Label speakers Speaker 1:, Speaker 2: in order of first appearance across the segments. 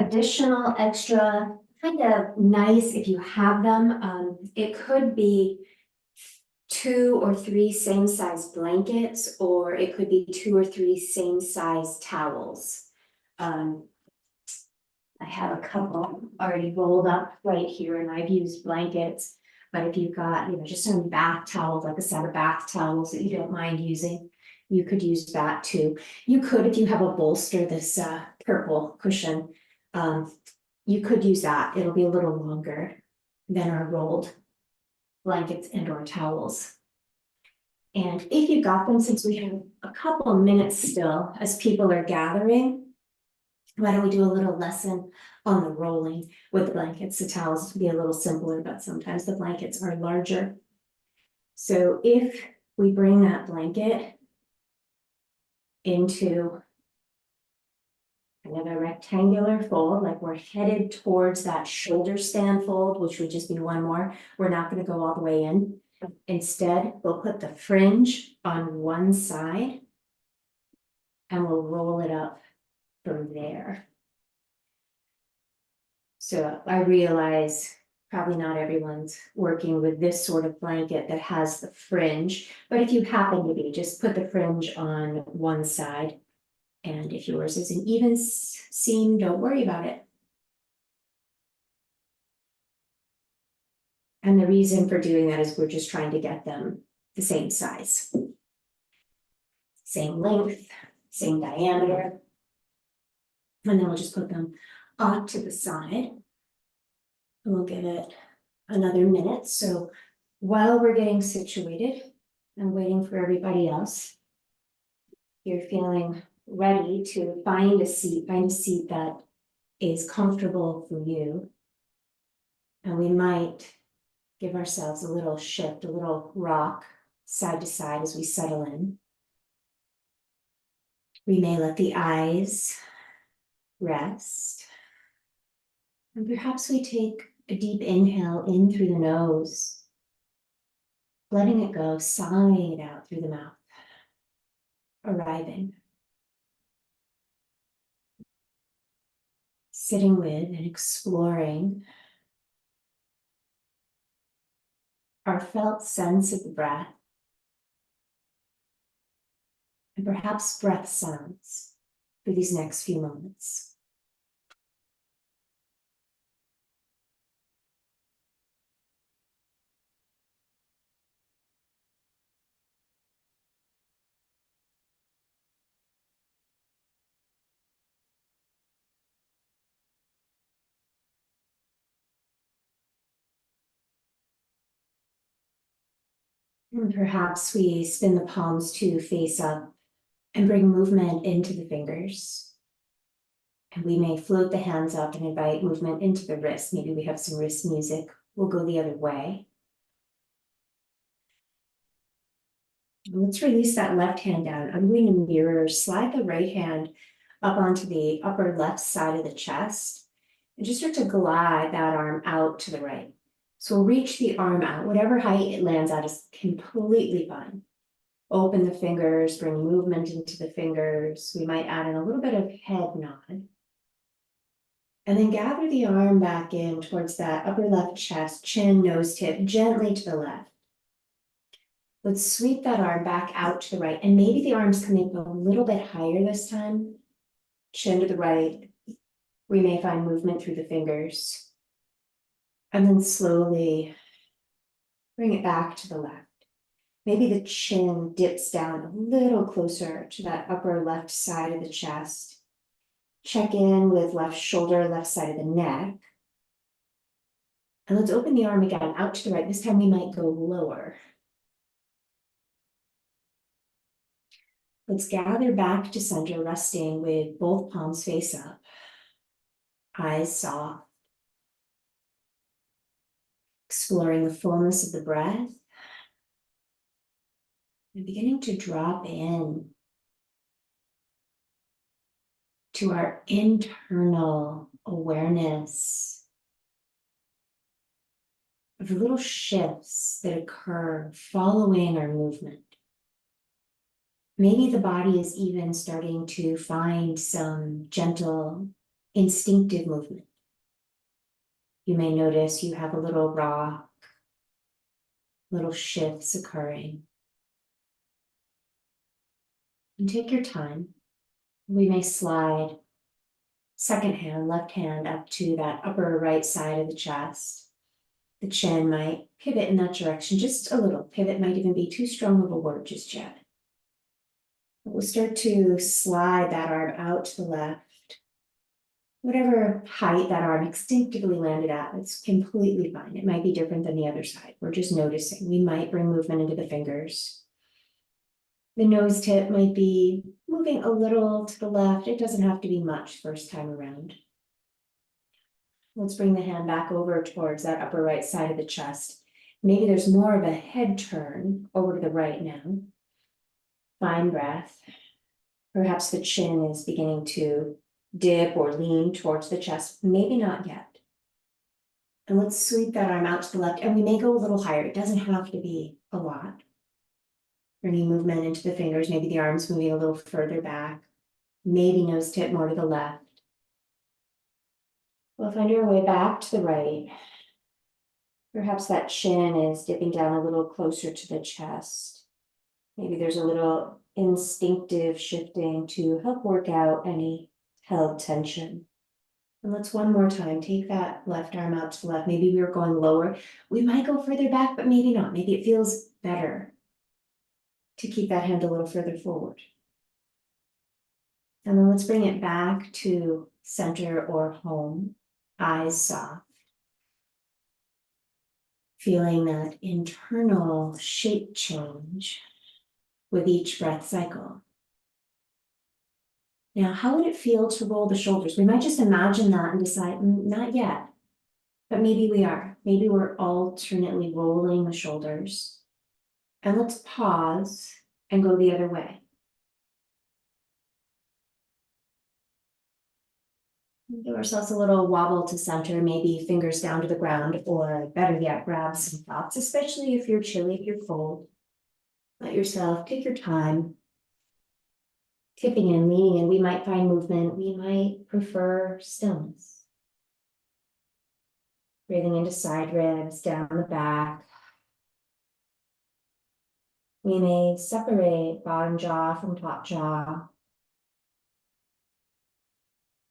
Speaker 1: additional extra, kind of nice if you have them. It could be 2 or 3 same size blankets, or it could be 2 or 3 same size towels. I have a couple already rolled up right here, and I've used blankets. But if you've got, just some bath towels, like a set of bath towels that you don't mind using, you could use that too. You could, if you have a bolster, this purple cushion, you could use that. It'll be a little longer than our rolled blankets and or towels. And if you got them, since we have a couple of minutes still as people are gathering, why don't we do a little lesson on the rolling with the blankets? The towels can be a little simpler, but sometimes the blankets are larger. So if we bring that blanket into kind of a rectangular fold, like we're headed towards that shoulder stand fold, which would just be one more. We're not going to go all the way in. Instead, we'll put the fringe on one side and we'll roll it up from there. So I realize probably not everyone's working with this sort of blanket that has the fringe, but if you happen to be, just put the fringe on one side. And if yours is an even seam, don't worry about it. And the reason for doing that is we're just trying to get them the same size. Same length, same diameter. And then we'll just put them off to the side. And we'll give it another minute. So while we're getting situated and waiting for everybody else, you're feeling ready to find a seat that is comfortable for you. And we might give ourselves a little shift, a little rock side to side as we settle in. We may let the eyes rest. And perhaps we take a deep inhale in through the nose, letting it go, sighing it out through the mouth, arriving. Sitting with and exploring our felt sense of the breath, and perhaps breath sounds for these next few moments. And perhaps we spin the palms to face up and bring movement into the fingers. And we may float the hands up and invite movement into the wrist. Maybe we have some wrist music. We'll go the other way. And let's release that left hand down. I'm going to mirror, slide the right hand up onto the upper left side of the chest. And just start to glide that arm out to the right. So we'll reach the arm out. Whatever height it lands at is completely fine. Open the fingers, bring movement into the fingers. We might add in a little bit of head nod. And then gather the arm back in towards that upper left chest, chin, nose tip, gently to the left. Let's sweep that arm back out to the right. And maybe the arm's coming up a little bit higher this time. Chin to the right. We may find movement through the fingers. And then slowly bring it back to the left. Maybe the chin dips down a little closer to that upper left side of the chest. Check in with left shoulder, left side of the neck. And let's open the arm again out to the right. This time we might go lower. Let's gather back to center, resting with both palms face up. Eyes soft. Exploring the fullness of the breath. And beginning to drop in to our internal awareness of the little shifts that occur following our movement. Maybe the body is even starting to find some gentle instinctive movement. You may notice you have a little rock, little shifts occurring. And take your time. We may slide second hand, left hand up to that upper right side of the chest. The chin might pivot in that direction just a little. Pivot might even be too strong of a word just yet. We'll start to slide that arm out to the left. Whatever height that arm instinctively landed at, it's completely fine. It might be different than the other side. We're just noticing. We might bring movement into the fingers. The nose tip might be moving a little to the left. It doesn't have to be much first time around. Let's bring the hand back over towards that upper right side of the chest. Maybe there's more of a head turn over to the right now. Fine breath. Perhaps the chin is beginning to dip or lean towards the chest. Maybe not yet. And let's sweep that arm out to the left. And we may go a little higher. It doesn't have to be a lot. Bringing movement into the fingers. Maybe the arm's moving a little further back. Maybe nose tip more to the left. We'll find our way back to the right. Perhaps that chin is dipping down a little closer to the chest. Maybe there's a little instinctive shifting to help work out any held tension. And let's one more time take that left arm out to the left. Maybe we were going lower. We might go further back, but maybe not. Maybe it feels better to keep that hand a little further forward. And then let's bring it back to center or home. Eyes soft. Feeling that internal shape change with each breath cycle. Now, how would it feel to roll the shoulders? We might just imagine that and decide, not yet, but maybe we are. Maybe we're alternately rolling the shoulders. And let's pause and go the other way. Give ourselves a little wobble to center, maybe fingers down to the ground, or better yet, grab some thoughts, especially if you're chilly, if you're cold. Let yourself take your time. Tipping in, leaning in, we might find movement, we might prefer stillness. Breathing into side ribs, down the back. We may separate bottom jaw from top jaw.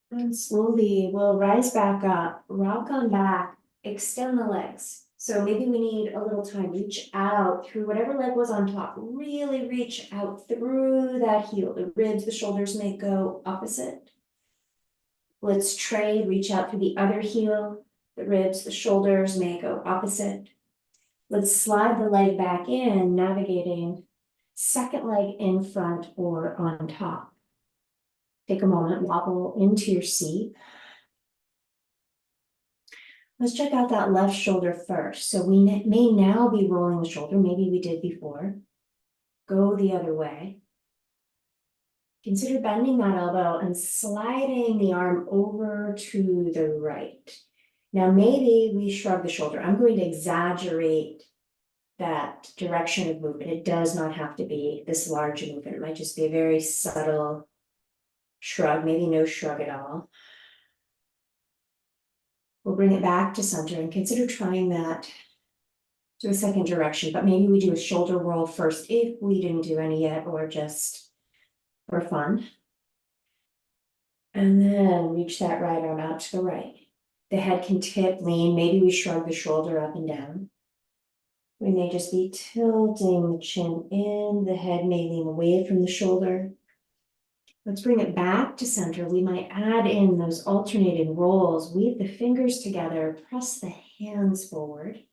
Speaker 1: And slowly we'll rise back up, rock on back, extend the legs. So maybe we need a little time, reach out through whatever leg was on top, really reach out through that heel. The ribs, the shoulders may go opposite. Let's trade, reach out through the other heel. The ribs, the shoulders may go opposite. Let's slide the leg back in, navigating second leg in front or on top. Take a moment, wobble into your seat. Let's check out that left shoulder first. So we may now be rolling the shoulder, maybe we did before. Go the other way. Consider bending that elbow and sliding the arm over to the right. Now maybe we shrug the shoulder. I'm going to exaggerate that direction of movement. It does not have to be this large movement. It might just be a very subtle shrug, maybe no shrug at all. We'll bring it back to center and consider trying that to a second direction, but maybe we do a shoulder roll first if we didn't do any yet, or just for fun. And then reach that right arm out to the right. The head can tip, lean, maybe we shrug the shoulder up and down. We may just be tilting the chin in, the head may lean away from the shoulder. Let's bring it back to center. We might add in those alternating rolls, weave the fingers together, press the hands forward.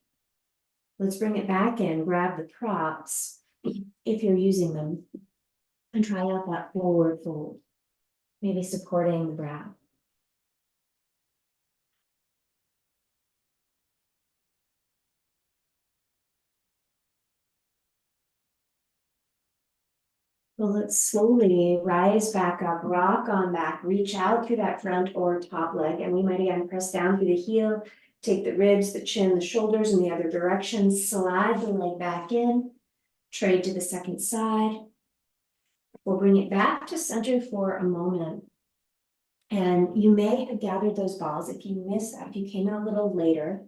Speaker 1: Let's bring it back in, grab the props, if you're using them, and try out that forward fold, maybe supporting the brow. Well, let's slowly rise back up, rock on back, reach out through that front or top leg, and we might again press down through the heel, take the ribs, the chin, the shoulders in the other direction, slide the leg back in, trade to the second side. We'll bring it back to center for a moment. And you may have gathered those balls. If you missed that, if you came in a little later,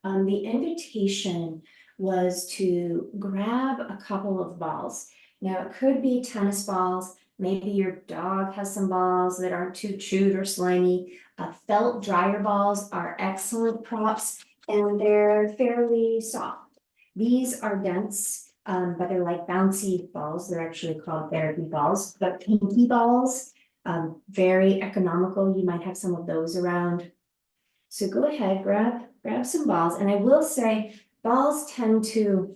Speaker 1: the invitation was to grab a couple of balls. Now, it could be tennis balls. Maybe your dog has some balls that aren't too chewed or slimy. Felt dryer balls are excellent props and they're fairly soft. These are dense, but they're like bouncy balls. They're actually called therapy balls, but pinky balls, very economical. You might have some of those around. So go ahead, grab some balls, and I will say, balls tend to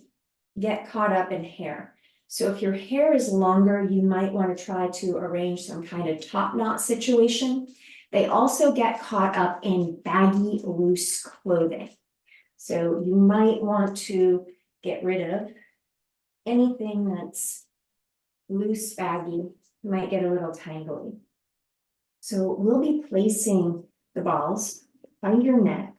Speaker 1: get caught up in hair. So if your hair is longer, you might want to try to arrange some kind of top knot situation. They also get caught up in baggy, loose clothing. So you might want to get rid of anything that's loose, baggy, might get a little tangly. So we'll be placing the balls on your neck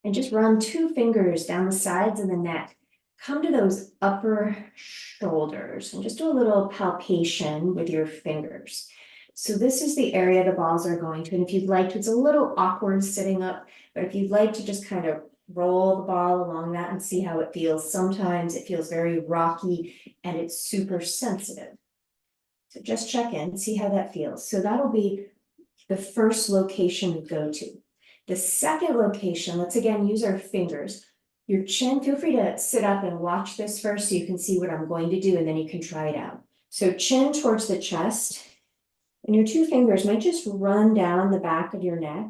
Speaker 1: and just run 2 fingers down the sides of the neck. Come to those upper shoulders and just do a little palpation with your fingers. So this is the area the balls are going to, and if you'd like to, it's a little awkward sitting up, but if you'd like to just kind of roll the ball along that and see how it feels. Sometimes it feels very rocky and it's super sensitive. So just check in, see how that feels. So that'll be the first location we go to. The second location, let's again use our fingers. Your chin, feel free to sit up and watch this first so you can see what I'm going to do and then you can try it out. So chin towards the chest, and your 2 fingers might just run down the back of your neck,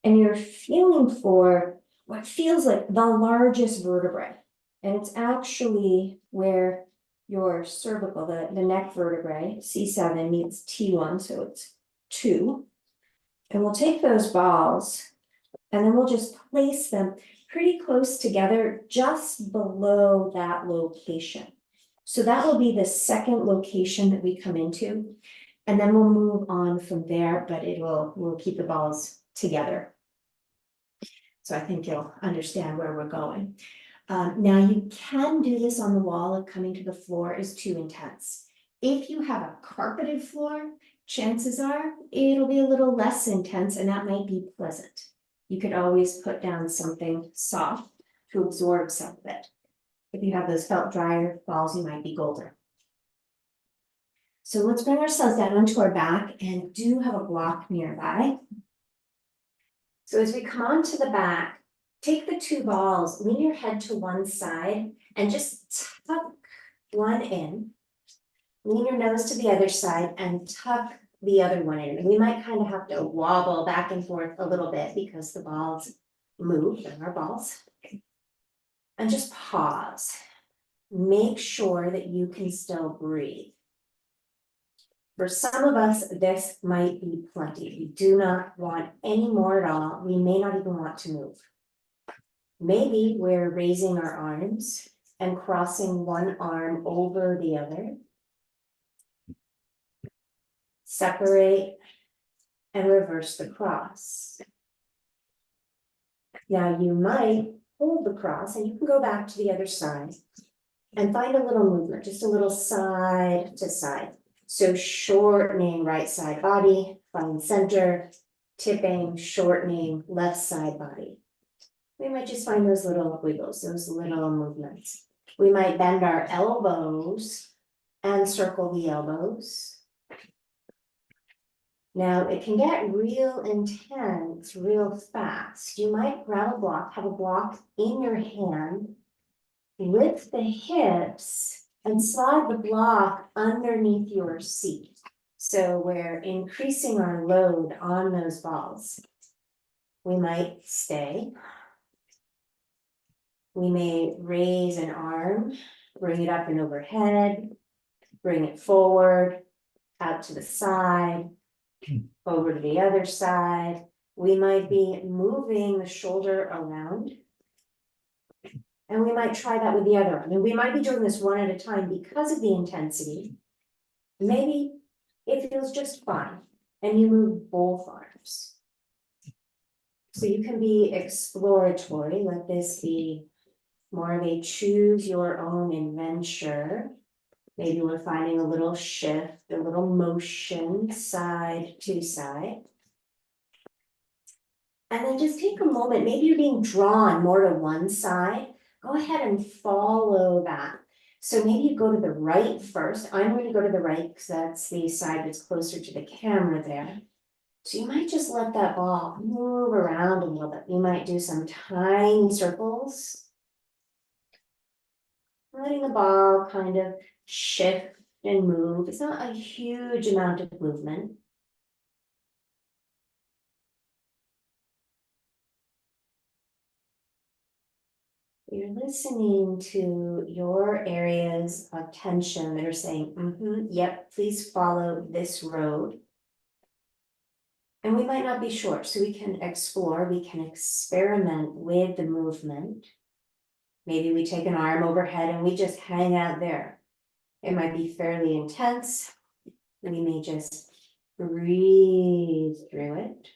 Speaker 1: and you're feeling for what feels like the largest vertebrae. And it's actually where your cervical, the neck vertebrae, C7 meets T1, so it's 2. And we'll take those balls and then we'll just place them pretty close together just below that location. So that will be the second location that we come into. And then we'll move on from there, but we'll keep the balls together. So I think you'll understand where we're going. Now you can do this on the wall if coming to the floor is too intense. If you have a carpeted floor, chances are it'll be a little less intense and that might be pleasant. You could always put down something soft to absorb some of it. If you have those felt dryer balls, you might be golden. So let's bring ourselves down onto our back and do have a block nearby. So as we come onto the back, take the 2 balls, lean your head to one side and just tuck one in. Lean your nose to the other side and tuck the other one in. And we might kind of have to wobble back and forth a little bit because the balls move, they're our balls. And just pause. Make sure that you can still breathe. For some of us, this might be plenty. We do not want any more at all. We may not even want to move. Maybe we're raising our arms and crossing one arm over the other. Separate and reverse the cross. Now you might hold the cross and you can go back to the other side and find a little movement, just a little side to side. So shortening right side body, find center, tipping, shortening left side body. We might just find those little wiggles, those little movements. We might bend our elbows and circle the elbows. Now it can get real intense, real fast. You might grab a block, have a block in your hand, lift the hips and slide the block underneath your seat. So we're increasing our load on those balls. We might stay. We may raise an arm, bring it up and overhead, bring it forward, out to the side, over to the other side. We might be moving the shoulder around. And we might try that with the other arm. And we might be doing this one at a time because of the intensity. Maybe it feels just fine and you move both arms. So you can be exploratory. Let this be more of a choose your own adventure. Maybe we're finding a little shift, a little motion side to side. And then just take a moment, maybe you're being drawn more to one side, go ahead and follow that. So maybe you go to the right first. I'm going to go to the right because that's the side that's closer to the camera there. So you might just let that ball move around a little bit. You might do some tiny circles. Letting the ball kind of shift and move. It's not a huge amount of movement. You're listening to your areas of tension that are saying, yep, please follow this road. And we might not be sure, so we can explore, we can experiment with the movement. Maybe we take an arm overhead and we just hang out there. It might be fairly intense. We may just breathe through it.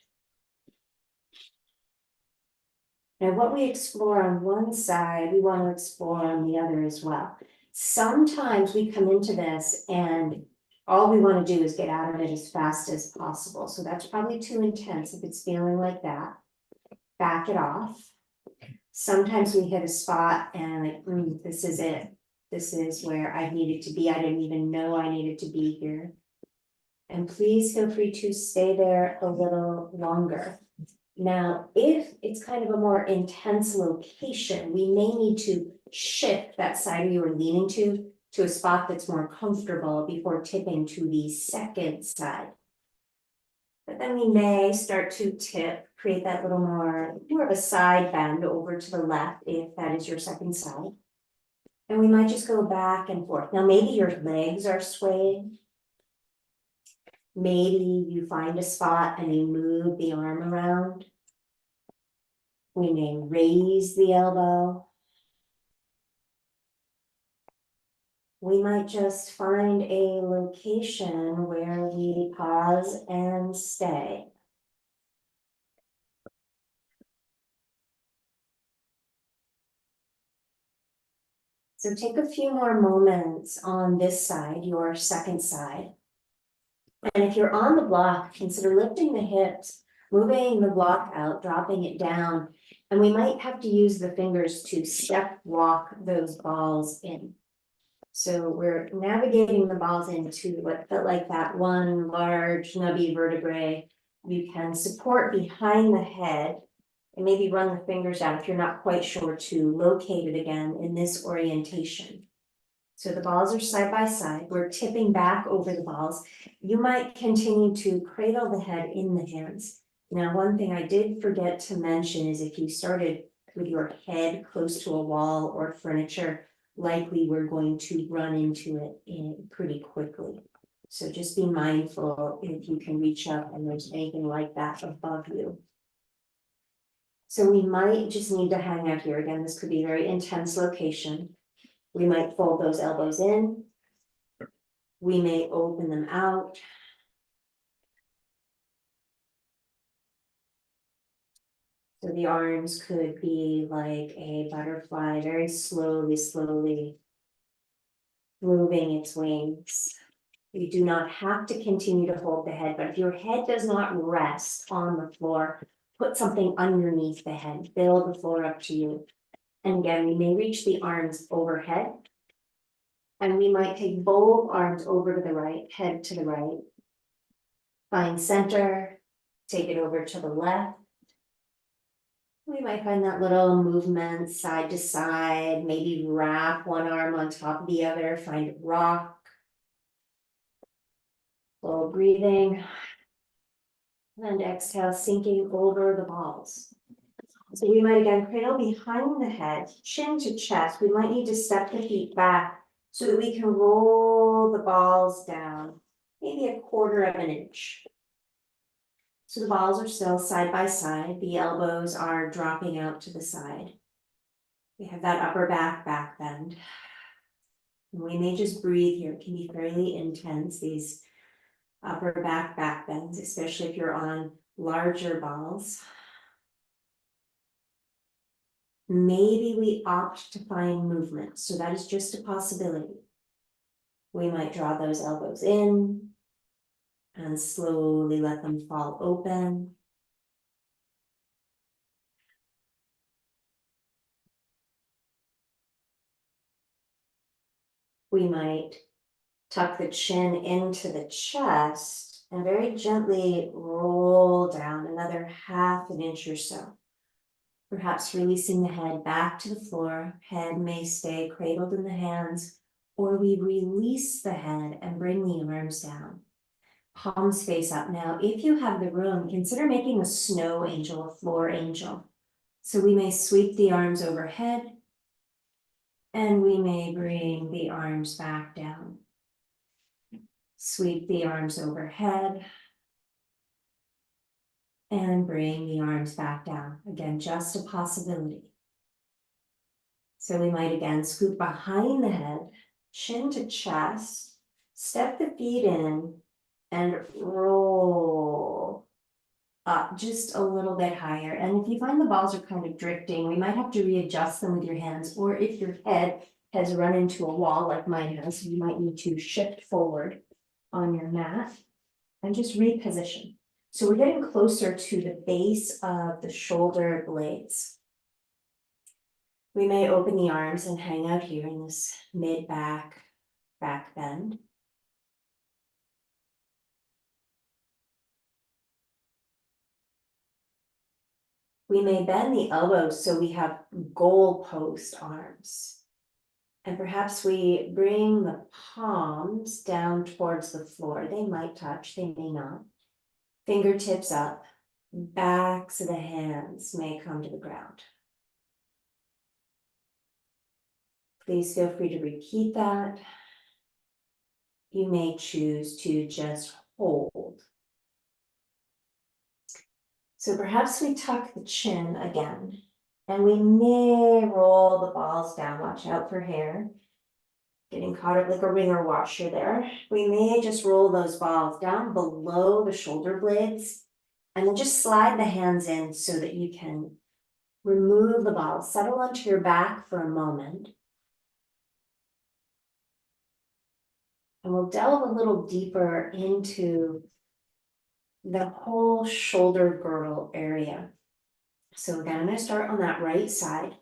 Speaker 1: Now, what we explore on one side, we want to explore on the other as well. Sometimes we come into this and all we want to do is get out of it as fast as possible. So that's probably too intense if it's feeling like that. Back it off. Sometimes we hit a spot and like, this is it. This is where I needed to be. I didn't even know I needed to be here. And please feel free to stay there a little longer. Now, if it's kind of a more intense location, we may need to shift that side we were leaning to a spot that's more comfortable before tipping to the second side. But then we may start to tip, create that little more of a side bend over to the left if that is your second side. And we might just go back and forth. Now, maybe your legs are swaying. Maybe you find a spot and you move the arm around. We may raise the elbow. We might just find a location where we pause and stay. So take a few more moments on this side, your second side. And if you're on the block, consider lifting the hips, moving the block out, dropping it down. And we might have to use the fingers to step walk those balls in. So we're navigating the balls into what felt like that one large nubby vertebrae. You can support behind the head and maybe run the fingers out if you're not quite sure to locate it again in this orientation. So the balls are side by side. We're tipping back over the balls. You might continue to cradle the head in the hands. Now, one thing I did forget to mention is if you started with your head close to a wall or furniture, likely we're going to run into it pretty quickly. So just be mindful if you can reach up and there's anything like that above you. So we might just need to hang out here. Again, this could be a very intense location. We might fold those elbows in. We may open them out. So the arms could be like a butterfly, very slowly moving its wings. You do not have to continue to hold the head, but if your head does not rest on the floor, put something underneath the head, build the floor up to you. And again, we may reach the arms overhead. And we might take both arms over to the right, head to the right. Find center, take it over to the left. We might find that little movement side to side, maybe wrap one arm on top of the other, find rock. Slow breathing. And exhale, sinking over the balls. So we might again cradle behind the head, chin to chest. We might need to step the feet back so that we can roll the balls down, maybe a quarter of an inch. So the balls are still side by side. The elbows are dropping out to the side. We have that upper back bend. And we may just breathe here. It can be fairly intense, these upper back bends, especially if you're on larger balls. Maybe we opt to find movement, so that is just a possibility. We might draw those elbows in and slowly let them fall open. We might tuck the chin into the chest and very gently roll down another half an inch or so. Perhaps releasing the head back to the floor. Head may stay cradled in the hands, or we release the head and bring the arms down. Palms face up. Now, if you have the room, consider making a snow angel, a floor angel. So we may sweep the arms overhead, and we may bring the arms back down. Sweep the arms overhead, and bring the arms back down. Again, just a possibility. So we might again scoop behind the head, chin to chest, step the feet in, and roll up just a little bit higher. And if you find the balls are kind of drifting, we might have to readjust them with your hands, or if your head has run into a wall like mine has, you might need to shift forward on your mat and just reposition. So we're getting closer to the base of the shoulder blades. We may open the arms and hang out here in this mid-back back bend. We may bend the elbows so we have goalpost arms. And perhaps we bring the palms down towards the floor. They might touch, they may not. Fingertips up, backs of the hands may come to the ground. Please feel free to repeat that. You may choose to just hold. So perhaps we tuck the chin again, and we may roll the balls down. Watch out for hair. Getting caught up like a ringer washer there. We may just roll those balls down below the shoulder blades, and then just slide the hands in so that you can remove the balls. Settle onto your back for a moment. And we'll delve a little deeper into the whole shoulder girdle area. So again, I'm going to start on that right side.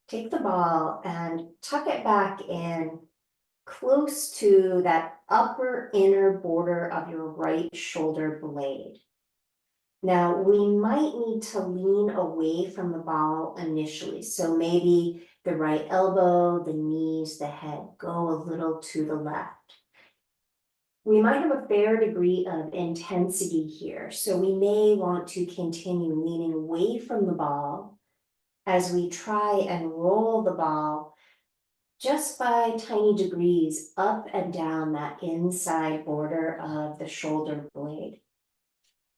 Speaker 1: Take the ball and tuck it back in close to that upper inner border of your right shoulder blade. Now, we might need to lean away from the ball initially. So maybe the right elbow, the knees, the head go a little to the left. We might have a fair degree of intensity here. So we may want to continue leaning away from the ball as we try and roll the ball just by tiny degrees up and down that inside border of the shoulder blade.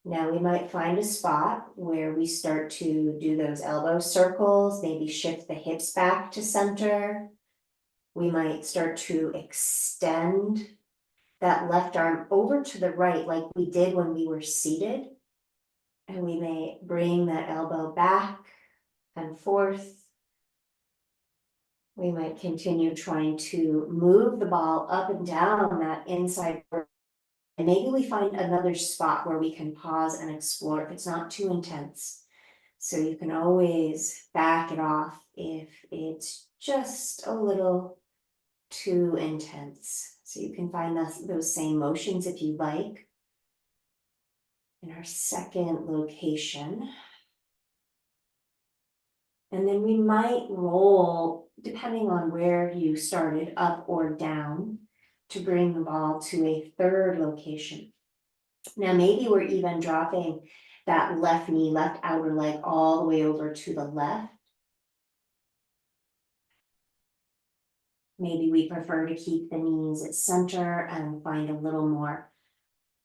Speaker 1: Now we might find a spot where we start to do those elbow circles, maybe shift the hips back to center. We might start to extend that left arm over to the right like we did when we were seated. And we may bring that elbow back and forth. We might continue trying to move the ball up and down that inside border. And maybe we find another spot where we can pause and explore if it's not too intense. So you can always back it off if it's just a little too intense. So you can find those same motions if you like. In our second location. And then we might roll, depending on where you started, up or down, to bring the ball to a third location. Now, maybe we're even dropping that left knee, left outer leg all the way over to the left. Maybe we prefer to keep the knees at center and find a little more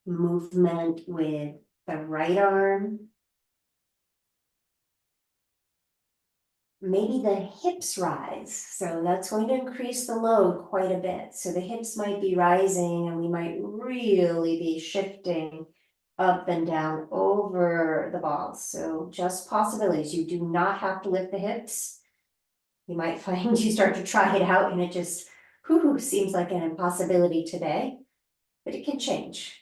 Speaker 1: movement with the right arm. Maybe the hips rise, so that's going to increase the load quite a bit. So the hips might be rising and we might really be shifting up and down over the balls. So just possibilities. You do not have to lift the hips. You might find you start to try it out and it just seems like an impossibility today, but it can change.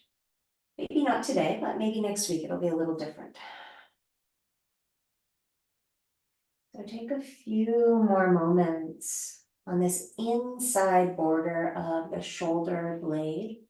Speaker 1: Maybe not today, but maybe next week it'll be a little different. So take a few more moments on this inside border of the shoulder blade.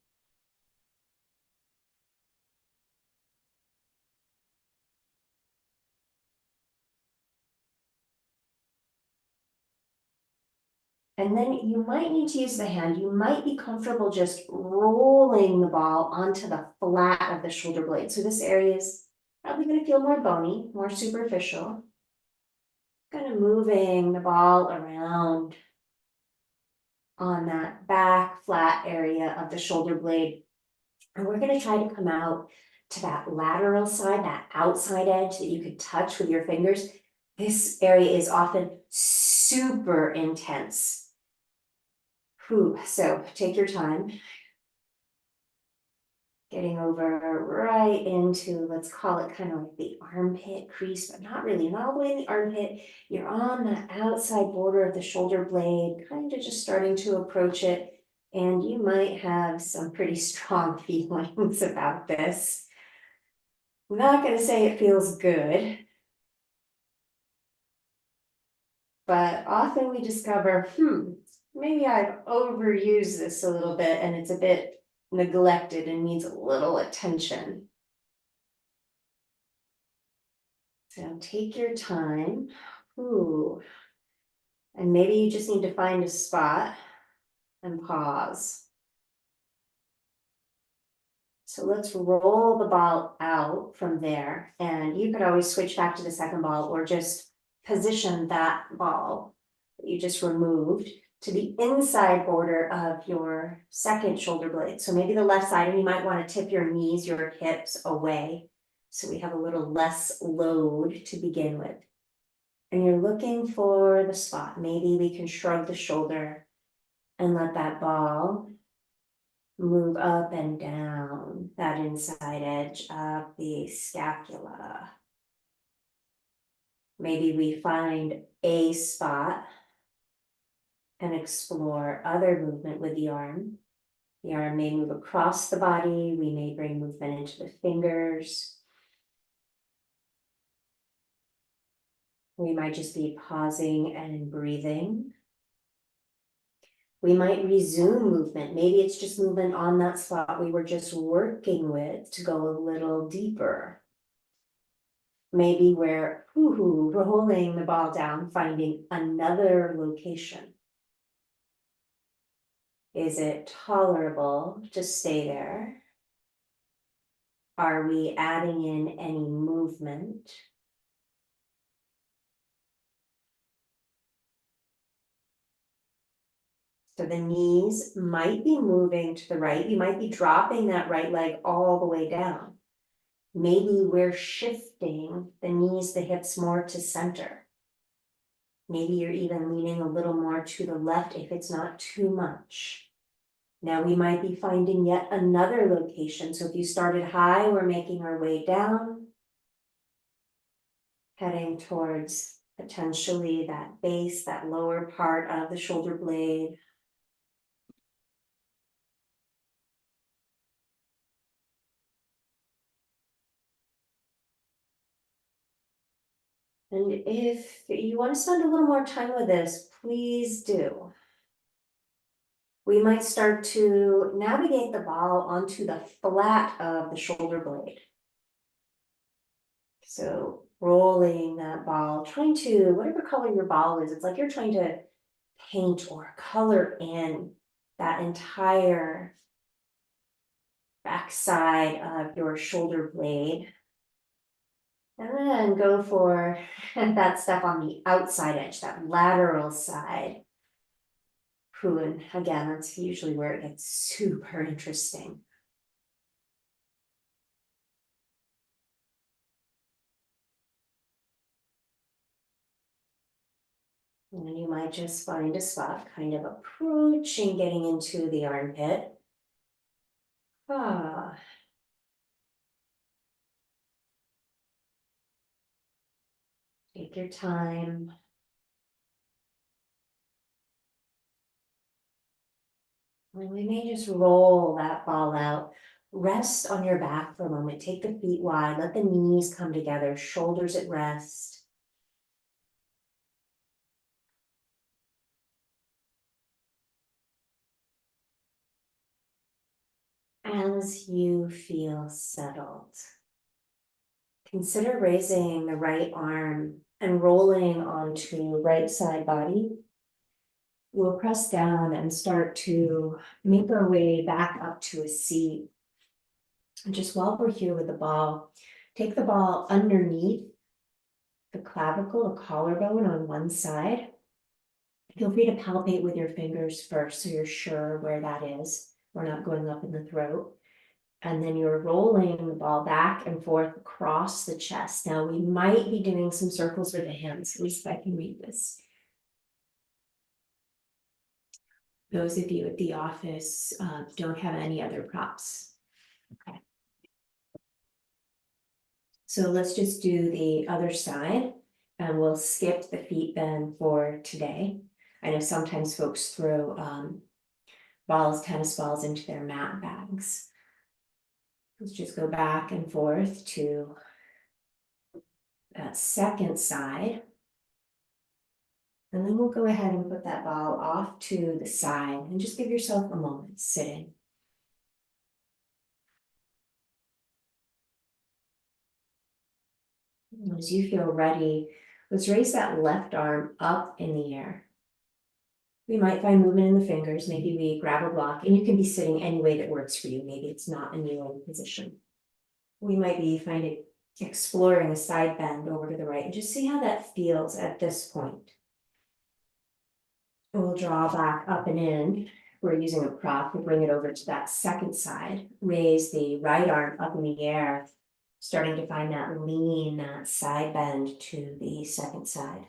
Speaker 1: And then you might need to use the hand. You might be comfortable just rolling the ball onto the flat of the shoulder blade. So this area is probably going to feel more bony, more superficial. Kind of moving the ball around on that back flat area of the shoulder blade. And we're going to try to come out to that lateral side, that outside edge that you could touch with your fingers. This area is often super intense. Whew. So take your time. Getting over right into, let's call it kind of like the armpit crease, but not really, not all the way in the armpit. You're on the outside border of the shoulder blade, kind of just starting to approach it. And you might have some pretty strong feelings about this. I'm not going to say it feels good, but often we discover, maybe I've overused this a little bit and it's a bit neglected and needs a little attention. So take your time. Ooh. And maybe you just need to find a spot and pause. So let's roll the ball out from there. And you could always switch back to the second ball or just position that ball that you just removed to the inside border of your second shoulder blade. So maybe the left side, and you might want to tip your knees, your hips away. So we have a little less load to begin with. And you're looking for the spot. Maybe we can shrug the shoulder and let that ball move up and down that inside edge of the scapula. Maybe we find a spot and explore other movement with the arm. The arm may move across the body. We may bring movement into the fingers. We might just be pausing and breathing. We might resume movement. Maybe it's just movement on that spot we were just working with to go a little deeper. Maybe we're rolling the ball down, finding another location. Is it tolerable to stay there? Are we adding in any movement? So the knees might be moving to the right. You might be dropping that right leg all the way down. Maybe we're shifting the knees, the hips more to center. Maybe you're even leaning a little more to the left if it's not too much. Now we might be finding yet another location. So if you started high, we're making our way down, heading towards potentially that base, that lower part of the shoulder blade. And if you want to spend a little more time with this, please do. We might start to navigate the ball onto the flat of the shoulder blade. So rolling that ball, trying to, whatever color your ball is, it's like you're trying to paint or color in that entire backside of your shoulder blade. And then go for that stuff on the outside edge, that lateral side. And again, that's usually where it gets super interesting. And then you might just find a spot, kind of approaching, getting into the armpit. Take your time. And we may just roll that ball out. Rest on your back for a moment. Take the feet wide. Let the knees come together. Shoulders at rest. As you feel settled, consider raising the right arm and rolling onto right side body. We'll press down and start to make our way back up to a seat. And just while we're here with the ball, take the ball underneath the clavicle or collarbone on one side. Feel free to palpate with your fingers first so you're sure where that is. We're not going up in the throat. And then you're rolling the ball back and forth across the chest. Now we might be doing some circles with the hands, at least if I can read this. Those of you at the office don't have any other props. Okay. So let's just do the other side and we'll skip the feet bend for today. I know sometimes folks throw tennis balls into their mat bags. Let's just go back and forth to that second side. And then we'll go ahead and put that ball off to the side and just give yourself a moment sitting. As you feel ready, let's raise that left arm up in the air. We might find movement in the fingers. Maybe we grab a block, and you can be sitting any way that works for you. Maybe it's not a kneeling position. We might be exploring a side bend over to the right and just see how that feels at this point. We'll draw back up and in. We're using a prop to bring it over to that second side. Raise the right arm up in the air, starting to find that lean, that side bend to the second side.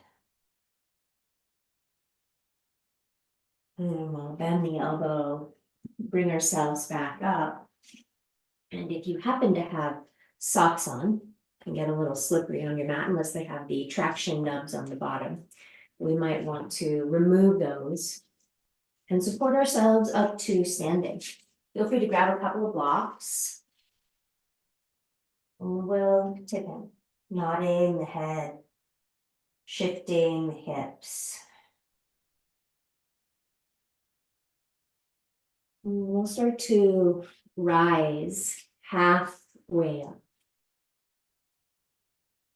Speaker 1: And we'll bend the elbow, bring ourselves back up. And if you happen to have socks on, can get a little slippery on your mat unless they have the traction nubs on the bottom. We might want to remove those and support ourselves up to standing. Feel free to grab a couple of blocks. And we'll tip in, nodding the head, shifting the hips. And we'll start to rise halfway up.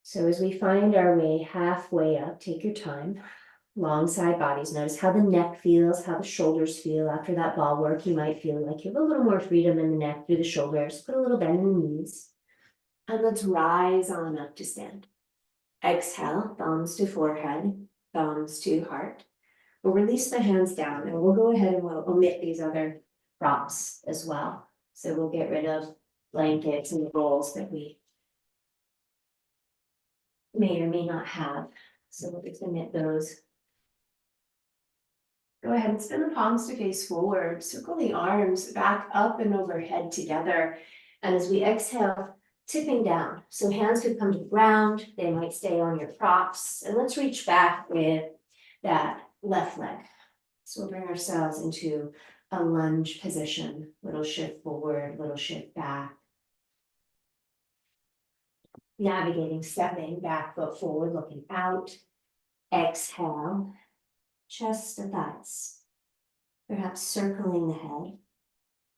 Speaker 1: So as we find our way halfway up, take your time. Long side bodies. Notice how the neck feels, how the shoulders feel. After that ball work, you might feel like you have a little more freedom in the neck through the shoulders. Put a little bend in the knees. And let's rise on up to stand. Exhale, thumbs to forehead, thumbs to heart. We'll release the hands down and we'll go ahead and we'll omit these other props as well. So we'll get rid of blankets and rolls that we may or may not have. So we'll just omit those. Go ahead and spin the palms to face forward. Circle the arms back up and overhead together. And as we exhale, tipping down. So hands could come to the ground. They might stay on your props. And let's reach back with that left leg. So we'll bring ourselves into a lunge position. Little shift forward, little shift back. Navigating, stepping, back foot forward, looking out. Exhale. Chest to thighs, perhaps circling the head,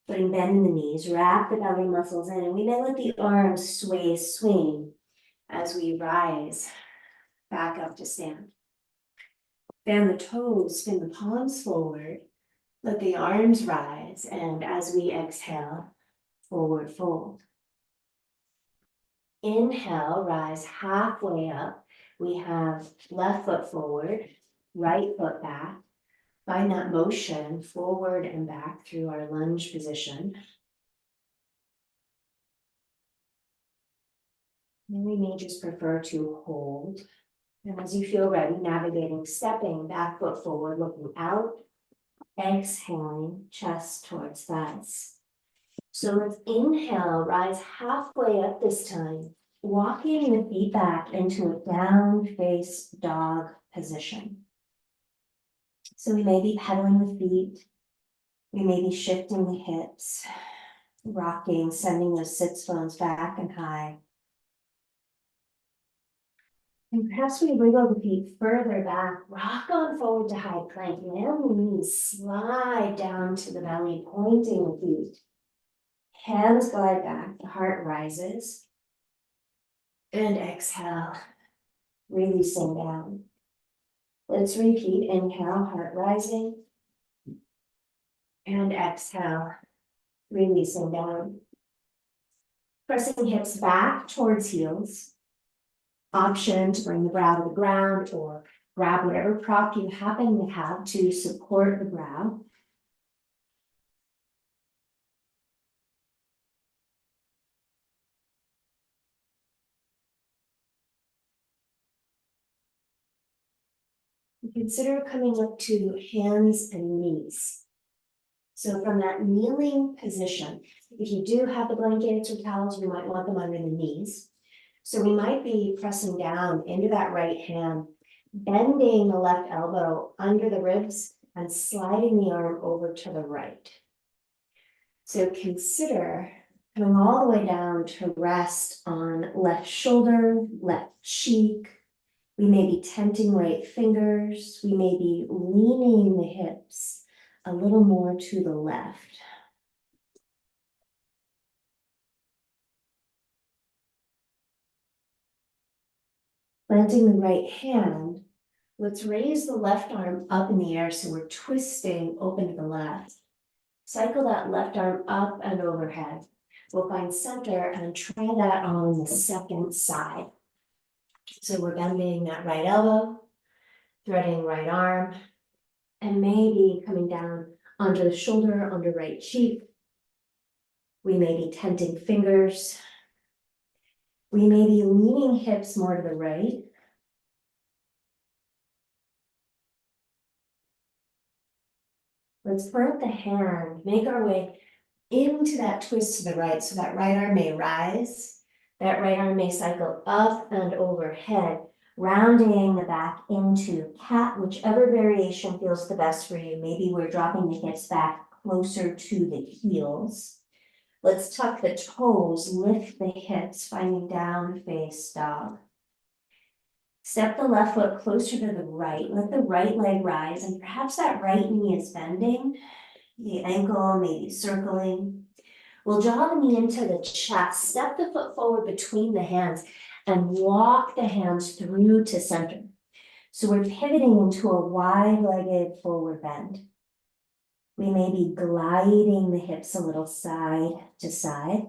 Speaker 1: putting bend in the knees, wrap the belly muscles in, and we may let the arms swing as we rise back up to stand. Fan the toes, spin the palms forward, let the arms rise, and as we exhale, forward fold. Inhale, rise halfway up. We have left foot forward, right foot back. Find that motion forward and back through our lunge position. And we may just prefer to hold. And as you feel ready, navigating, stepping back foot forward, looking out, exhaling, chest towards thighs. So let's inhale, rise halfway up this time, walking the feet back into a down face dog position. So we may be pedaling the feet, we may be shifting the hips, rocking, sending those sits bones back and high. And perhaps we wiggle the feet further back, rock on forward to high plank, land the knees, slide down to the belly, pointing the feet. Hands glide back, the heart rises. And exhale, releasing down. Let's repeat, inhale, heart rising. And exhale, releasing down. Pressing hips back towards heels. Option to bring the brow to the ground or grab whatever prop you happen to have to support the brow. Consider coming up to hands and knees. So from that kneeling position, if you do have the blankets or towels, you might want them under the knees. So we might be pressing down into that right hand, bending the left elbow under the ribs and sliding the arm over to the right. So consider coming all the way down to rest on left shoulder, left cheek. We may be tenting right fingers. We may be leaning the hips a little more to the left. Planting the right hand, let's raise the left arm up in the air so we're twisting open to the left. Cycle that left arm up and overhead. We'll find center and try that on the second side. So we're bending that right elbow, threading right arm, and maybe coming down onto the shoulder, under right cheek. We may be tenting fingers. We may be leaning hips more to the right. Let's plant the hand, make our way into that twist to the right, so that right arm may rise. That right arm may cycle up and overhead, rounding the back into cat, whichever variation feels the best for you. Maybe we're dropping the hips back closer to the heels. Let's tuck the toes, lift the hips, finding down face dog. Step the left foot closer to the right. Let the right leg rise, and perhaps that right knee is bending. The ankle may be circling. We'll draw the knee into the chest. Step the foot forward between the hands and walk the hands through to center. So we're pivoting into a wide-legged forward bend. We may be gliding the hips a little side to side.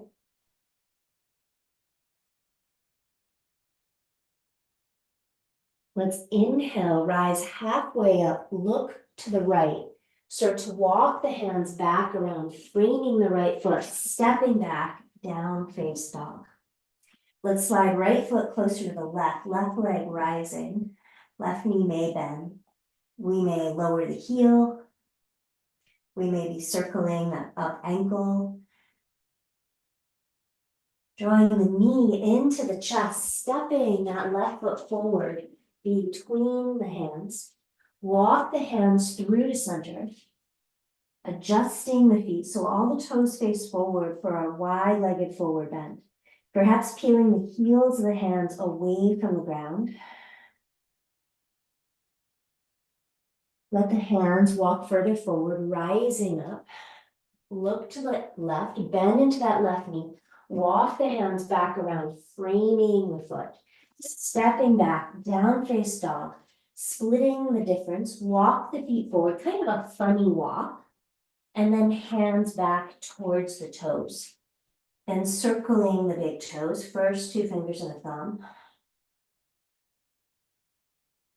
Speaker 1: Let's inhale, rise halfway up, look to the right. Start to walk the hands back around, framing the right foot, stepping back, down face dog. Let's slide right foot closer to the left leg rising, left knee may bend. We may lower the heel. We may be circling that up ankle. Drawing the knee into the chest, stepping that left foot forward between the hands. Walk the hands through to center, adjusting the feet so all the toes face forward for our wide-legged forward bend. Perhaps peeling the heels of the hands away from the ground. Let the hands walk further forward, rising up. Look to the left, bend into that left knee. Walk the hands back around, framing the foot. Stepping back, down face dog, splitting the difference, walk the feet forward, kind of a funny walk, and then hands back towards the toes. And circling the big toes, first 2 fingers and a thumb.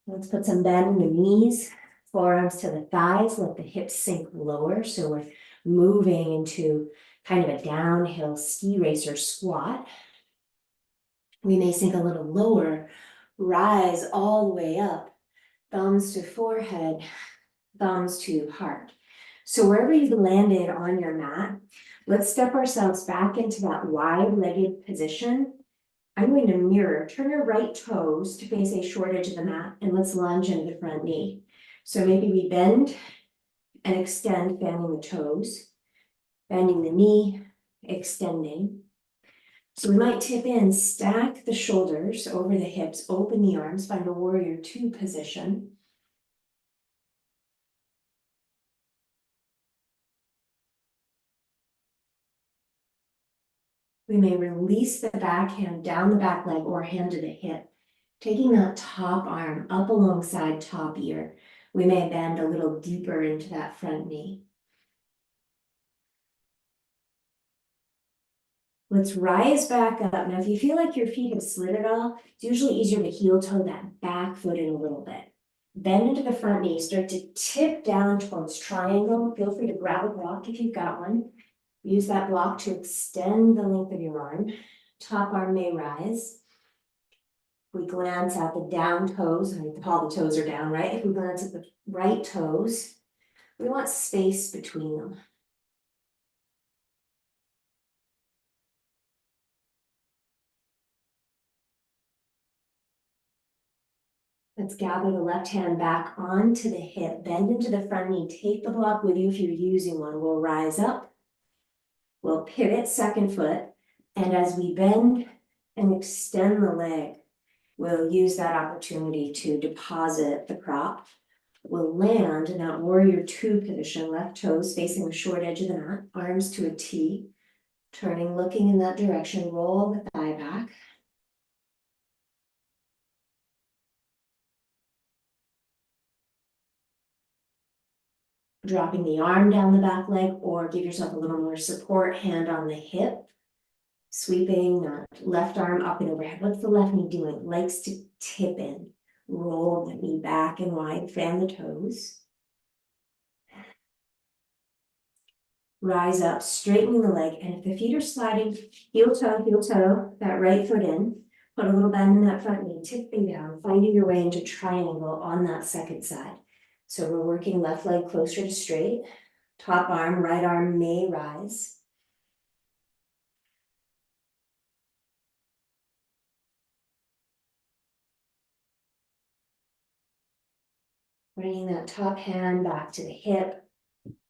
Speaker 1: Let's put some bend in the knees, forearms to the thighs, let the hips sink lower, so we're moving into kind of a downhill ski racer squat. We may sink a little lower, rise all the way up, thumbs to forehead, thumbs to heart. So wherever you've landed on your mat, let's step ourselves back into that wide-legged position. I'm going to mirror, turn your right toes to face a short edge of the mat, and let's lunge into the front knee. So maybe we bend and extend, fanning the toes, bending the knee, extending. So we might tip in, stack the shoulders over the hips, open the arms, find a warrior 2 position. We may release the backhand down the back leg or hand to the hip, taking that top arm up alongside top ear. We may bend a little deeper into that front knee. Let's rise back up. Now, if you feel like your feet have slid at all, it's usually easier to heel toe that back foot in a little bit. Bend into the front knee, start to tip down towards triangle. Feel free to grab a block if you've got one. Use that block to extend the length of your arm. Top arm may rise. We glance at the down toes, all the toes are down, right? If we glance at the right toes, we want space between them. Let's gather the left hand back onto the hip, bend into the front knee, take the block with you if you're using one. We'll rise up, we'll pivot second foot, and as we bend and extend the leg, we'll use that opportunity to deposit the prop. We'll land in that warrior two position, left toes facing the short edge of the mat, arms to a T, turning, looking in that direction, roll the thigh back. Dropping the arm down the back leg, or give yourself a little more support, hand on the hip. Sweeping that left arm up and overhead. What's the left knee doing? It likes to tip in. Roll the knee back and wide, fan the toes. Rise up, straightening the leg, and if the feet are sliding, heel toe, that right foot in. Put a little bend in that front knee, tipping down, finding your way into triangle on that second side. So we're working left leg closer to straight. Top arm, right arm may rise. Bringing that top hand back to the hip.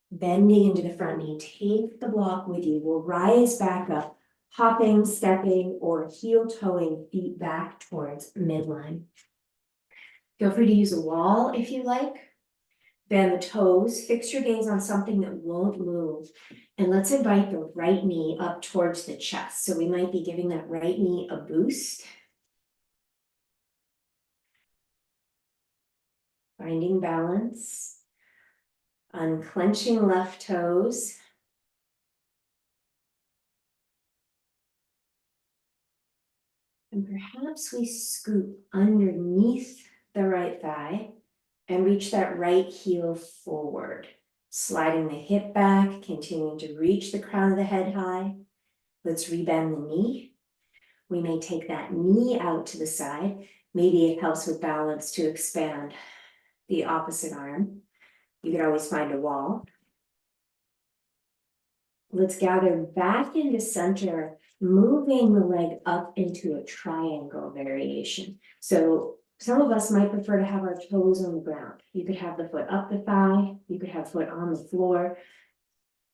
Speaker 1: Bending into the front knee, take the block with you. We'll rise back up, hopping, stepping, or heel toeing feet back towards midline. Feel free to use a wall if you like. Bend the toes, fix your gaze on something that won't move. And let's invite the right knee up towards the chest. So we might be giving that right knee a boost. Finding balance. Unclenching left toes. And perhaps we scoop underneath the right thigh and reach that right heel forward. Sliding the hip back, continuing to reach the crown of the head high. Let's rebend the knee. We may take that knee out to the side. Maybe it helps with balance to expand the opposite arm. You can always find a wall. Let's gather back into center, moving the leg up into a triangle variation. So some of us might prefer to have our toes on the ground. You could have the foot up the thigh, you could have foot on the floor.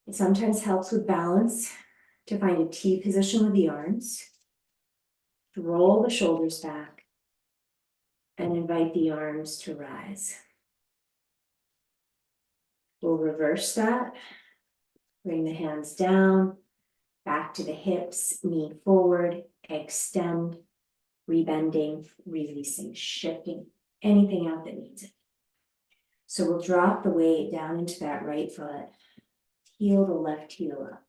Speaker 1: It sometimes helps with balance to find a T position with the arms. Roll the shoulders back and invite the arms to rise. We'll reverse that. Bring the hands down, back to the hips, knee forward, extend, rebending, releasing, shifting, anything out that needs it. So we'll drop the weight down into that right foot, heel the left heel up.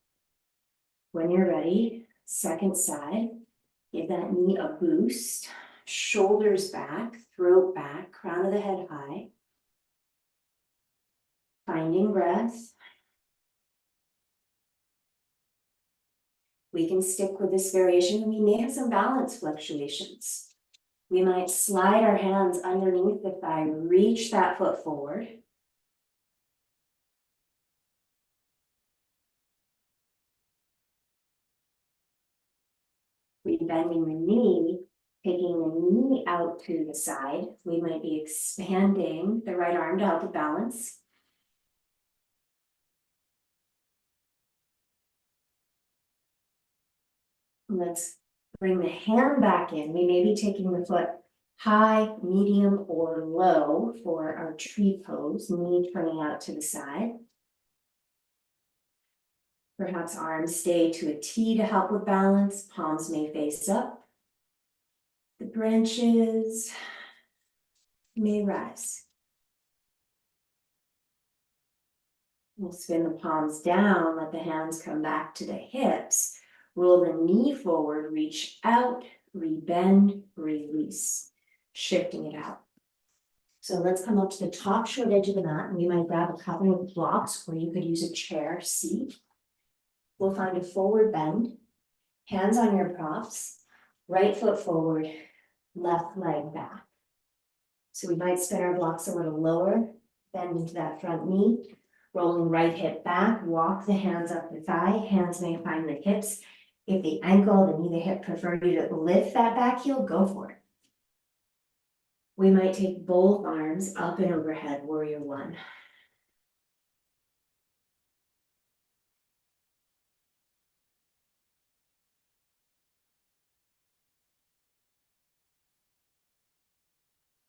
Speaker 1: When you're ready, second side, give that knee a boost, shoulders back, throat back, crown of the head high. Finding breath. We can stick with this variation. We may have some balance fluctuations. We might slide our hands underneath the thigh, reach that foot forward. Rebending the knee, taking the knee out to the side. We might be expanding the right arm to help with balance. Let's bring the hand back in. We may be taking the foot high, medium, or low for our tree pose, knee turning out to the side. Perhaps arms stay to a T to help with balance. Palms may face up. The branches may rise. We'll spin the palms down, let the hands come back to the hips. Roll the knee forward, reach out, rebend, release, shifting it out. So let's come up to the top short edge of the mat, and we might grab a couple of blocks, or you could use a chair seat. We'll find a forward bend, hands on your props, right foot forward, left leg back. So we might spin our blocks a little lower, bend into that front knee, rolling right hip back, walk the hands up the thigh, hands may find the hips. If the ankle, the knee, the hip prefer you to lift that back heel, go for it. We might take both arms up and overhead, warrior one.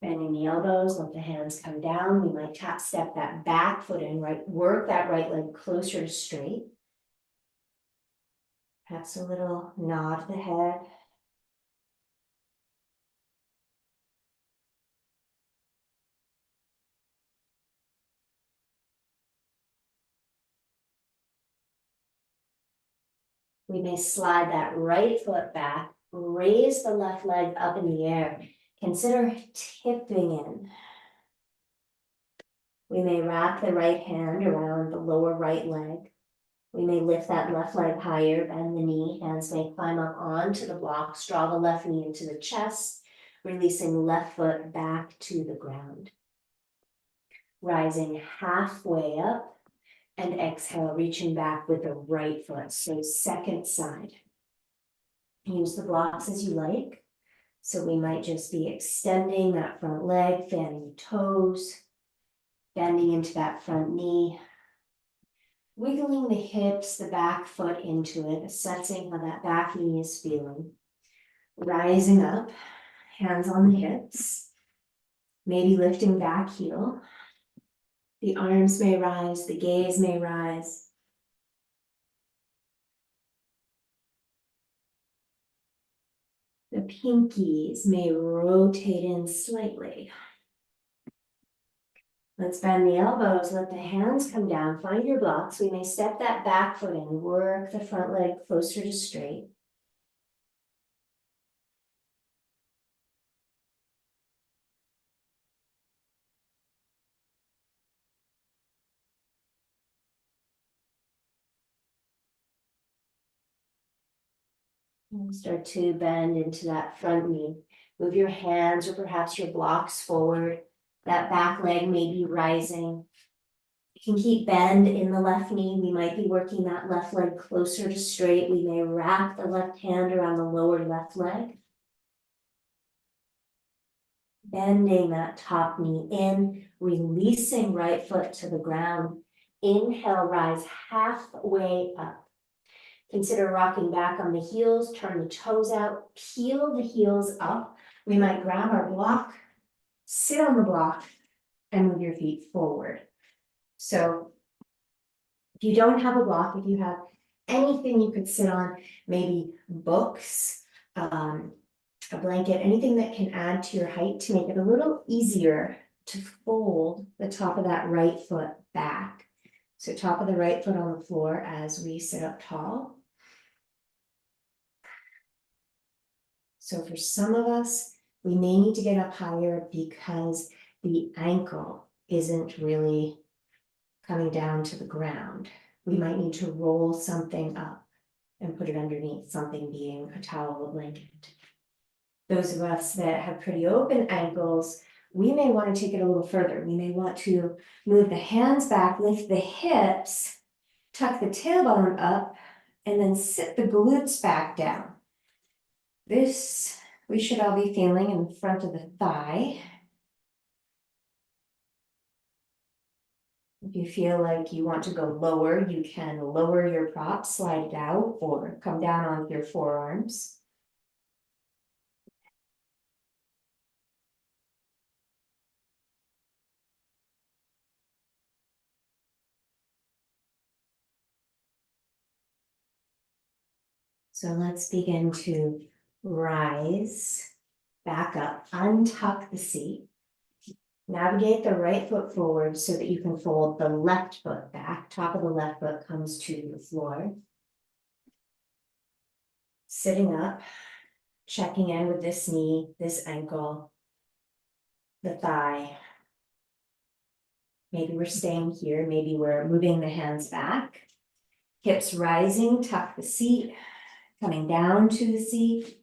Speaker 1: Bending the elbows, let the hands come down. We might tap step that back foot in, right, work that right leg closer to straight. Perhaps a little nod to the head. We may slide that right foot back, raise the left leg up in the air. Consider tipping in. We may wrap the right hand around the lower right leg. We may lift that left leg higher, bend the knee, hands may climb up onto the blocks, draw the left knee into the chest, releasing left foot back to the ground. Rising halfway up and exhale, reaching back with the right foot, so second side. Use the blocks as you like. So we might just be extending that front leg, fanning the toes, bending into that front knee, wiggling the hips, the back foot into it, assessing how that back knee is feeling. Rising up, hands on the hips, maybe lifting back heel. The arms may rise, the gaze may rise. The pinkies may rotate in slightly. Let's bend the elbows, let the hands come down, find your blocks. We may step that back foot in, work the front leg closer to straight. And start to bend into that front knee. Move your hands or perhaps your blocks forward. That back leg may be rising. You can keep bend in the left knee. We might be working that left leg closer to straight. We may wrap the left hand around the lower left leg. Bending that top knee in, releasing right foot to the ground. Inhale, rise halfway up. Consider rocking back on the heels, turn the toes out, peel the heels up. We might grab our block, sit on the block, and move your feet forward. So if you don't have a block, if you have anything you could sit on, maybe books, a blanket, anything that can add to your height to make it a little easier to fold the top of that right foot back. So top of the right foot on the floor as we sit up tall. So for some of us, we may need to get up higher because the ankle isn't really coming down to the ground. We might need to roll something up and put it underneath, something being a towel or a blanket. Those of us that have pretty open ankles, we may want to take it a little further. We may want to move the hands back, lift the hips, tuck the tailbone up, and then sit the glutes back down. This we should all be feeling in front of the thigh. If you feel like you want to go lower, you can lower your prop, slide it out, or come down on your forearms. So let's begin to rise back up, untuck the seat. Navigate the right foot forward so that you can fold the left foot back. Top of the left foot comes to the floor. Sitting up, checking in with this knee, this ankle, the thigh. Maybe we're staying here, maybe we're moving the hands back. Hips rising, tuck the seat, coming down to the seat.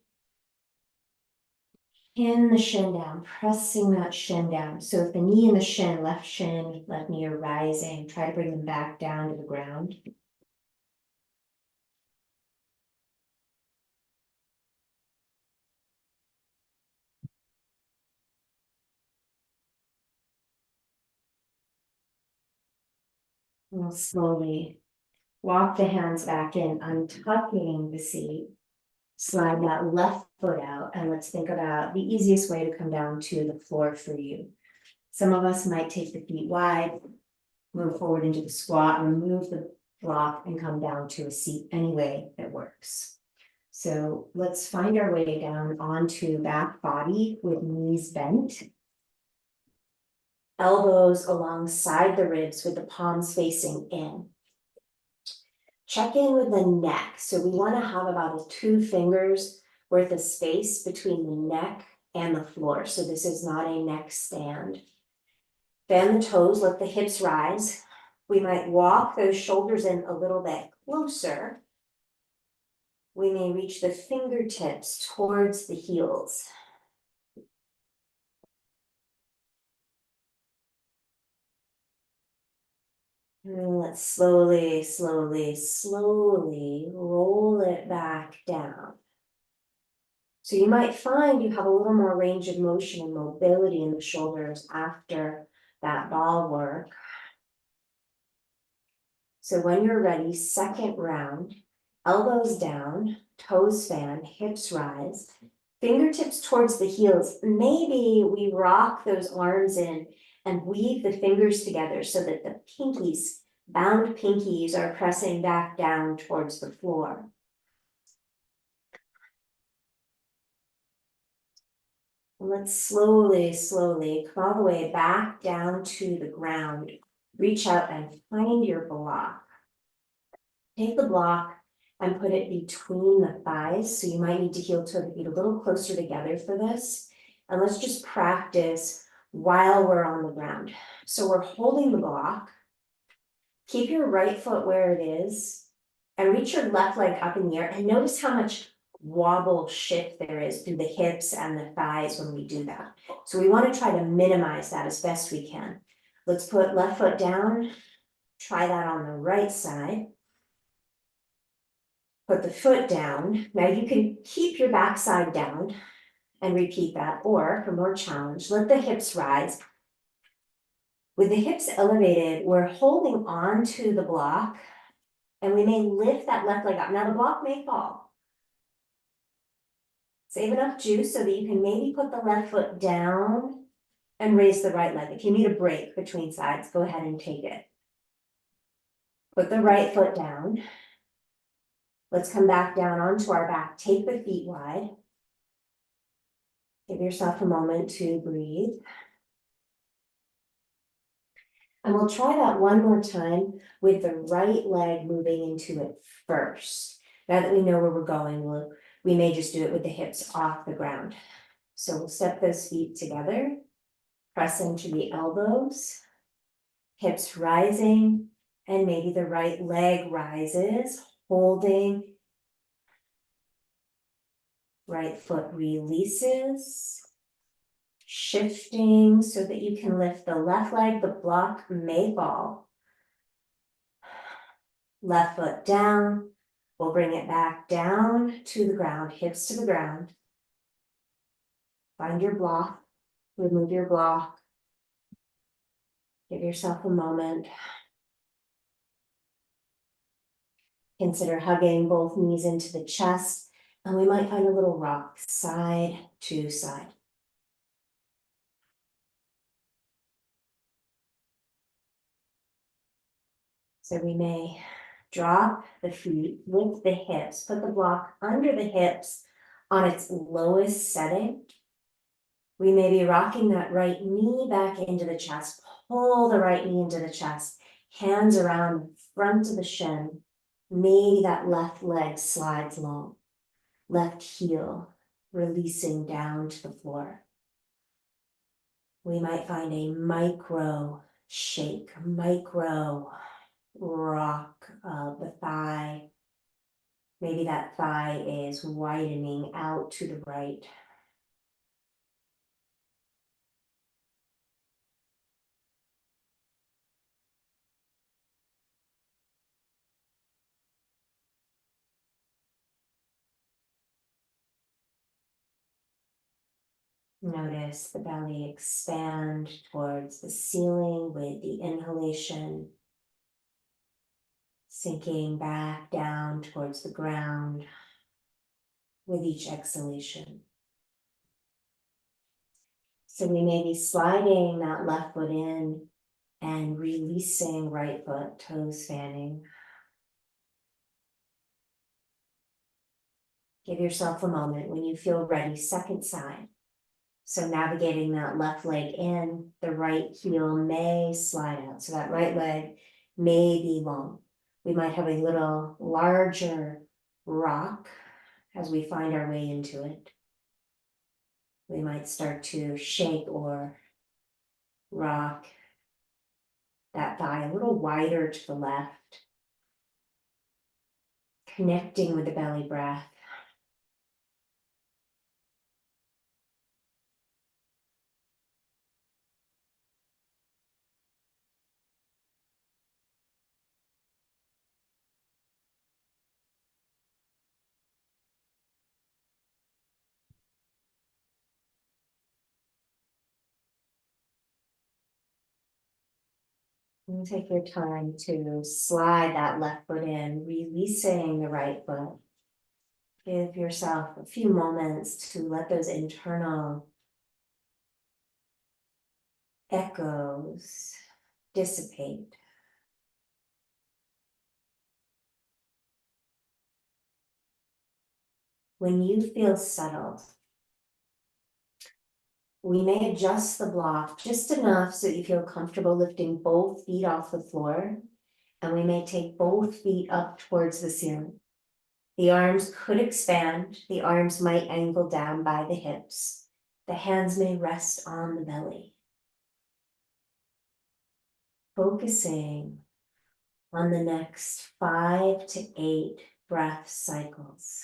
Speaker 1: Pin the shin down, pressing that shin down. So if the knee and the shin, left knee are rising, try to bring them back down to the ground. We'll slowly walk the hands back in, untucking the seat. Slide that left foot out, and let's think about the easiest way to come down to the floor for you. Some of us might take the feet wide, move forward into the squat, remove the block, and come down to a seat any way that works. So let's find our way down onto back body with knees bent. Elbows alongside the ribs with the palms facing in. Check in with the neck. So we want to have about 2 fingers worth of space between the neck and the floor. So this is not a neck stand. Bend the toes, let the hips rise. We might walk those shoulders in a little bit closer. We may reach the fingertips towards the heels. And let's slowly, slowly, slowly roll it back down. So you might find you have a little more range of motion and mobility in the shoulders after that ball work. So when you're ready, second round, elbows down, toes fan, hips rise, fingertips towards the heels. Maybe we rock those arms in and weave the fingers together so that the pinkies, bound pinkies, are pressing back down towards the floor. Let's slowly, slowly come all the way back down to the ground. Reach out and find your block. Take the block and put it between the thighs. So you might need to heel toe the feet a little closer together for this. And let's just practice while we're on the ground. So we're holding the block. Keep your right foot where it is and reach your left leg up in the air and notice how much wobble shift there is through the hips and the thighs when we do that. So we want to try to minimize that as best we can. Let's put left foot down. Try that on the right side. Put the foot down. Now you can keep your backside down and repeat that, or for more challenge, let the hips rise. With the hips elevated, we're holding on to the block and we may lift that left leg up. Now the block may fall. Save enough juice so that you can maybe put the left foot down and raise the right leg. If you need a break between sides, go ahead and take it. Put the right foot down. Let's come back down onto our back. Take the feet wide. Give yourself a moment to breathe. And we'll try that one more time with the right leg moving into it first. Now that we know where we're going, we may just do it with the hips off the ground. So we'll step those feet together, press into the elbows, hips rising, and maybe the right leg rises, holding. Right foot releases. Shifting so that you can lift the left leg, the block may fall. Left foot down, we'll bring it back down to the ground, hips to the ground. Find your block, remove your block. Give yourself a moment. Consider hugging both knees into the chest, and we might find a little rock side to side. So we may Drop the feet with the hips, put the block under the hips on its lowest setting. We may be rocking that right knee back into the chest, pull the right knee into the chest, hands around the front of the shin. Maybe that left leg slides long, left heel releasing down to the floor. We might find a micro shake, micro rock of the thigh. Maybe that thigh is widening out to the right. Notice the belly expand towards the ceiling with the inhalation, sinking back down towards the ground with each exhalation. So we may be sliding that left foot in and releasing right foot, toes fanning. Give yourself a moment when you feel ready, second side. So navigating that left leg in, the right heel may slide out. So that right leg may be long. We might have a little larger rock as we find our way into it. We might start to shake or rock that thigh a little wider to the left, connecting with the belly breath. And take your time to slide that left foot in, releasing the right foot. Give yourself a few moments to let those internal echoes dissipate. When you feel settled, we may adjust the block just enough so that you feel comfortable lifting both feet off the floor, and we may take both feet up towards the ceiling. The arms could expand, the arms might angle down by the hips. The hands may rest on the belly. Focusing on the next 5 to 8 breath cycles.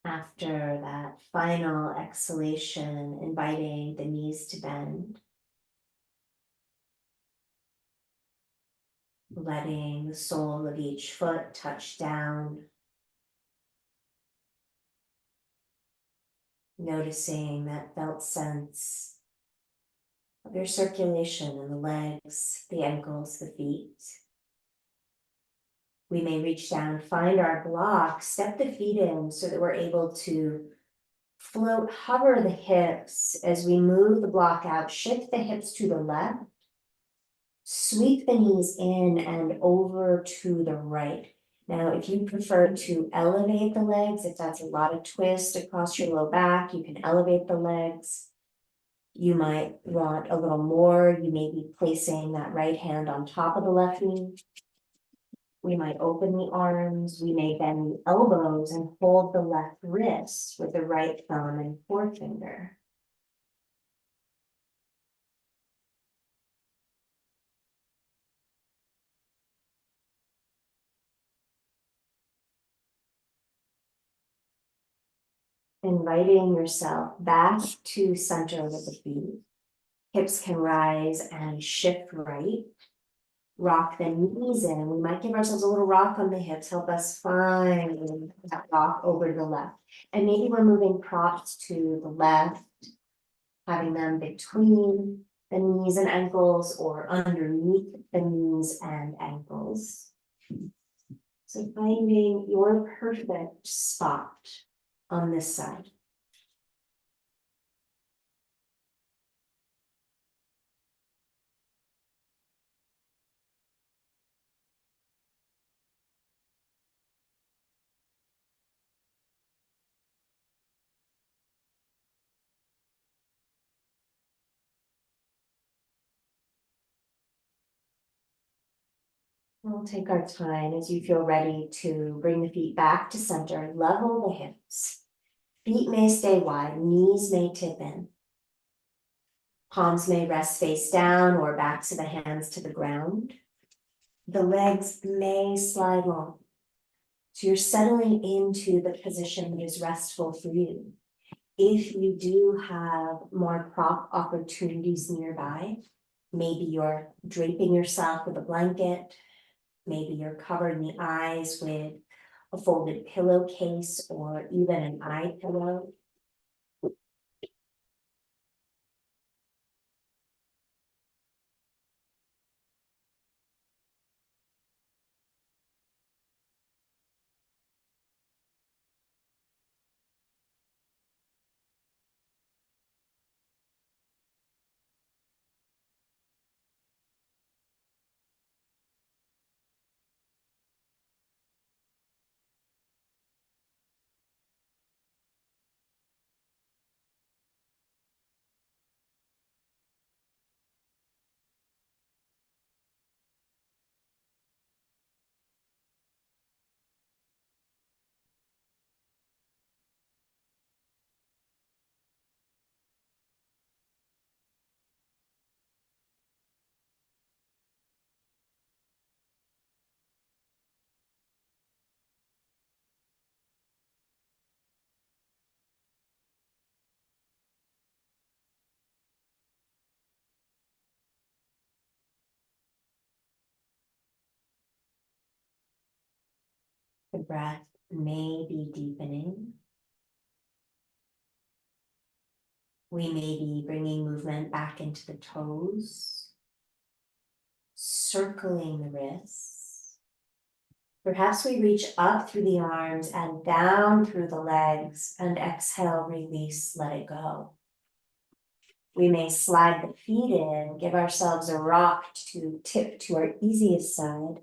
Speaker 1: After that final exhalation, inviting the knees to bend, letting the sole of each foot touch down, noticing that felt sense of your circulation in the legs, the ankles, the feet. We may reach down, find our block, step the feet in so that we're able to float, hover the hips as we move the block out, shift the hips to the left, sweep the knees in and over to the right. Now, if you prefer to elevate the legs, if that's a lot of twist across your low back, you can elevate the legs. You might want a little more. You may be placing that right hand on top of the left knee. We might open the arms. We may bend the elbows and hold the left wrist with the right thumb and forefinger. Inviting yourself back to center with the feet. Hips can rise and shift right. Rock the knees in. We might give ourselves a little rock on the hips, help us find that rock over to the left. And maybe we're moving props to the left, having them between the knees and ankles or underneath the knees and ankles. So finding your perfect spot on this side. We'll take our time as you feel ready to bring the feet back to center, level the hips. Feet may stay wide, knees may tip in. Palms may rest face down or backs of the hands to the ground. The legs may slide long. So you're settling into the position that is restful for you. If you do have more prop opportunities nearby, maybe you're draping yourself with a blanket, maybe you're covering the eyes with a folded pillowcase or even an eye pillow. The breath may be deepening. We may be bringing movement back into the toes, circling the wrists. Perhaps we reach up through the arms and down through the legs and exhale, release, let it go. We may slide the feet in, give ourselves a rock to tip to our easiest side,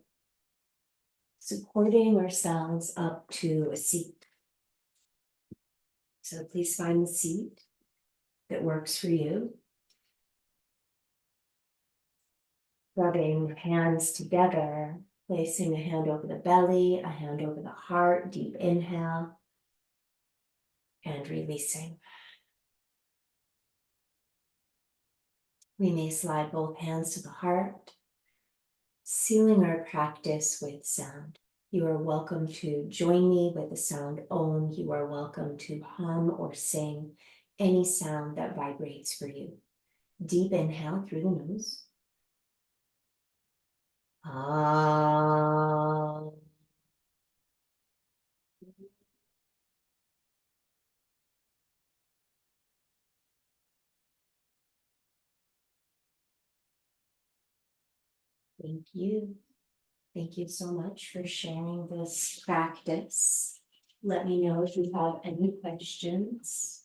Speaker 1: supporting ourselves up to a seat. So please find the seat that works for you. Rubbing hands together, placing a hand over the belly, a hand over the heart, deep inhale, and releasing. We may slide both hands to the heart, sealing our practice with sound. You are welcome to join me with the sound Om. You are welcome to hum or sing any sound that vibrates for you. Deep inhale through the nose. Ah. Thank you. Thank you so much for sharing this practice. Let me know if you have any questions.